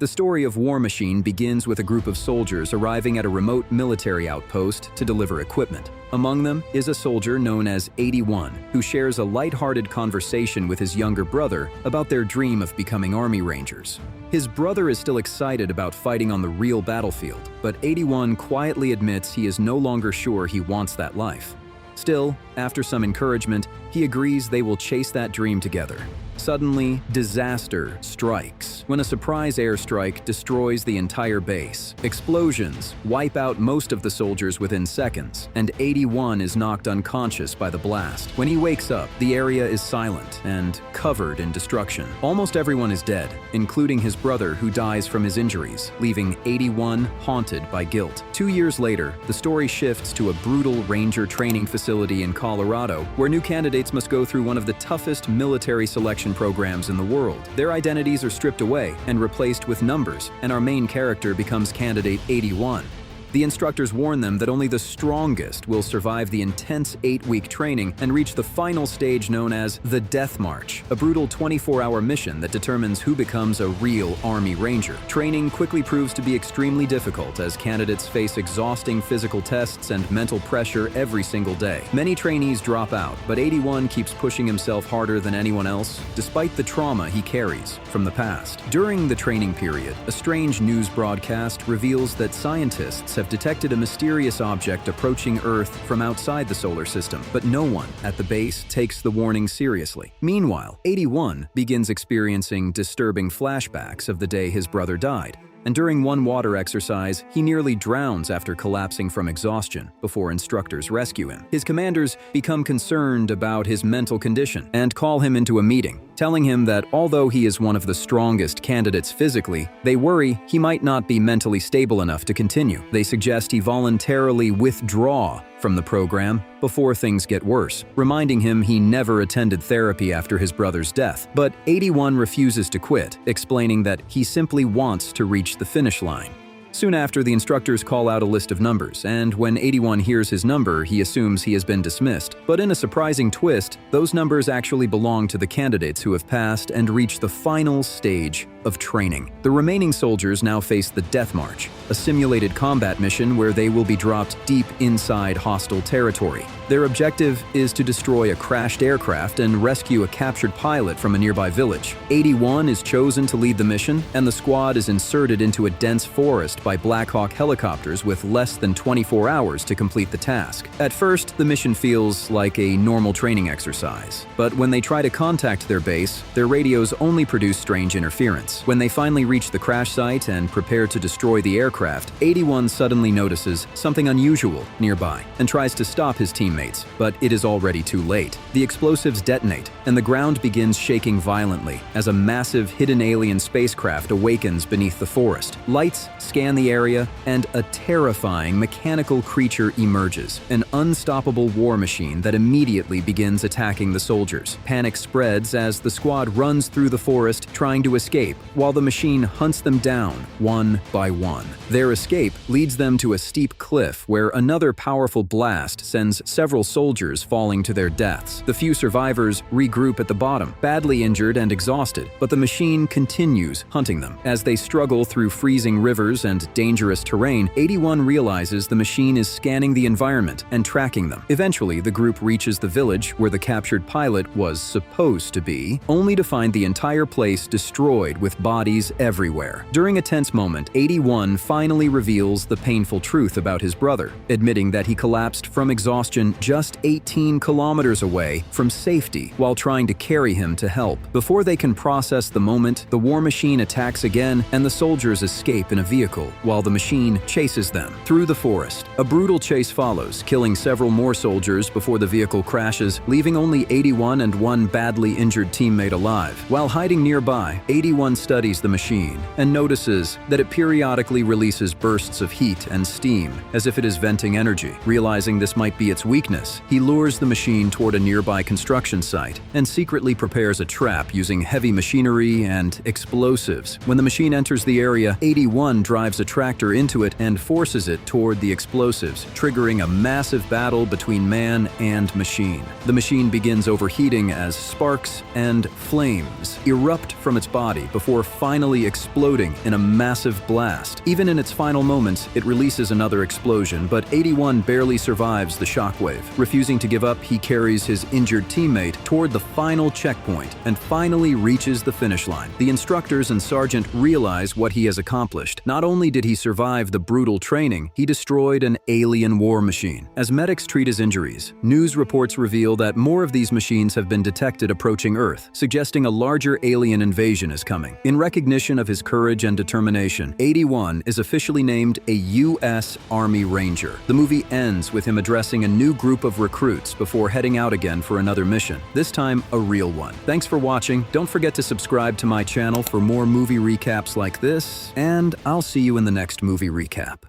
The story of War Machine begins with a group of soldiers arriving at a remote military outpost to deliver equipment. Among them is a soldier known as 81, who shares a lighthearted conversation with his younger brother about their dream of becoming Army Rangers. His brother is still excited about fighting on the real battlefield, but 81 quietly admits he is no longer sure he wants that life. Still, after some encouragement, he agrees they will chase that dream together. Suddenly, disaster strikes when a surprise airstrike destroys the entire base. Explosions wipe out most of the soldiers within seconds, and 81 is knocked unconscious by the blast. When he wakes up, the area is silent and covered in destruction. Almost everyone is dead, including his brother who dies from his injuries, leaving 81 haunted by guilt. 2 years later, the story shifts to a brutal Ranger training facility in Colorado, where new candidates must go through one of the toughest military selection programs in the world. Their identities are stripped away and replaced with numbers, and our main character becomes candidate 81. The instructors warn them that only the strongest will survive the intense 8-week training and reach the final stage known as the Death March, a brutal 24-hour mission that determines who becomes a real Army Ranger. Training quickly proves to be extremely difficult as candidates face exhausting physical tests and mental pressure every single day. Many trainees drop out, but 81 keeps pushing himself harder than anyone else, despite the trauma he carries from the past. During the training period, a strange news broadcast reveals that scientists have detected a mysterious object approaching Earth from outside the solar system, but no one at the base takes the warning seriously. Meanwhile, 81 begins experiencing disturbing flashbacks of the day his brother died, and during one water exercise, he nearly drowns after collapsing from exhaustion before instructors rescue him. His commanders become concerned about his mental condition and call him into a meeting, telling him that although he is one of the strongest candidates physically, they worry he might not be mentally stable enough to continue. They suggest he voluntarily withdraw from the program before things get worse, reminding him he never attended therapy after his brother's death. But 81 refuses to quit, explaining that he simply wants to reach the finish line. Soon after, the instructors call out a list of numbers, and when 81 hears his number, he assumes he has been dismissed. But in a surprising twist, those numbers actually belong to the candidates who have passed and reached the final stage of training. The remaining soldiers now face the Death March, a simulated combat mission where they will be dropped deep inside hostile territory. Their objective is to destroy a crashed aircraft and rescue a captured pilot from a nearby village. 81 is chosen to lead the mission, and the squad is inserted into a dense forest by Black Hawk helicopters with less than 24 hours to complete the task. At first, the mission feels like a normal training exercise, but when they try to contact their base, their radios only produce strange interference. When they finally reach the crash site and prepare to destroy the aircraft, 81 suddenly notices something unusual nearby and tries to stop his teammates, but it is already too late. The explosives detonate, and the ground begins shaking violently as a massive hidden alien spacecraft awakens beneath the forest. Lights scan the area, and a terrifying mechanical creature emerges, an unstoppable war machine that immediately begins attacking the soldiers. Panic spreads as the squad runs through the forest trying to escape, while the machine hunts them down one by one. Their escape leads them to a steep cliff where another powerful blast sends several soldiers falling to their deaths. The few survivors regroup at the bottom, badly injured and exhausted, but the machine continues hunting them. As they struggle through freezing rivers and dangerous terrain, 81 realizes the machine is scanning the environment and tracking them. Eventually, the group reaches the village where the captured pilot was supposed to be, only to find the entire place destroyed with bodies everywhere. During a tense moment, 81 finally reveals the painful truth about his brother, admitting that he collapsed from exhaustion just 18 kilometers away from safety while trying to carry him to help. Before they can process the moment, the war machine attacks again and the soldiers escape in a vehicle while the machine chases them through the forest. A brutal chase follows, killing several more soldiers before the vehicle crashes, leaving only 81 and one badly injured teammate alive. While hiding nearby, 81 studies the machine and notices that it periodically releases bursts of heat and steam as if it is venting energy. Realizing this might be its weakness, he lures the machine toward a nearby construction site and secretly prepares a trap using heavy machinery and explosives. When the machine enters the area, 81 drives a tractor into it and forces it toward the explosives, triggering a massive battle between man and machine. The machine begins overheating as sparks and flames erupt from its body before finally exploding in a massive blast. Even in its final moments, it releases another explosion, but 81 barely survives the shockwave. Refusing to give up, he carries his injured teammate toward the final checkpoint and finally reaches the finish line. The instructors and sergeant realize what he has accomplished. Not only did he survive the brutal training, he destroyed an alien war machine. As medics treat his injuries, news reports reveal that more of these machines have been detected approaching Earth, suggesting a larger alien invasion is coming. In recognition of his courage and determination, 81 is officially named a U.S. Army Ranger. The movie ends with him addressing a new group of recruits before heading out again for another mission, this time a real one. Thanks for watching. Don't forget to subscribe to my channel for more movie recaps like this, and I'll see you in the next movie recap.